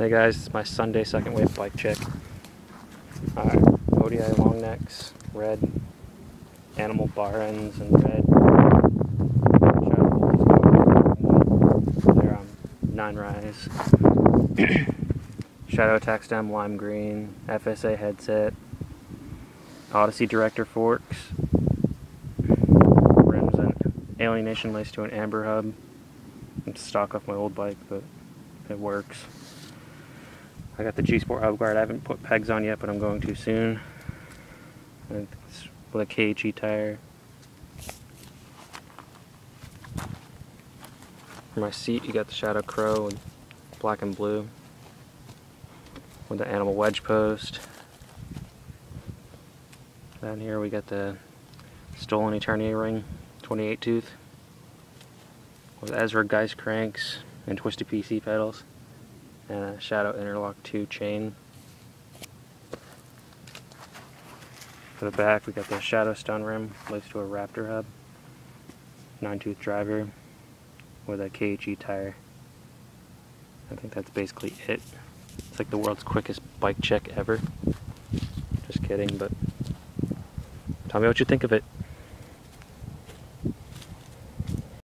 Hey guys, it's my Sunday second wave bike check. Alright, ODI long necks, red. Animal bar ends in red. They're 9 rise. Shadow attack stem lime green. FSA headset. Odyssey director forks. Rims and alienation laced to an amber hub. It's stock off my old bike, but it works. I got the G-Sport hub guard. I haven't put pegs on yet, but I'm going to soon. And it's with a KHE tire. For my seat, you got the Shadow Crow in black and blue with the animal wedge post. Down here we got the Stolen Eternity ring, 28 tooth with Ezra Geist cranks and twisted PC pedals and a Shadow Interlock 2 chain. For the back we got the Shadow Stun rim laced to a Raptor hub, 9 tooth driver with a KHE tire. I think that's basically it. It's like the world's quickest bike check ever. Just kidding, but tell me what you think of it.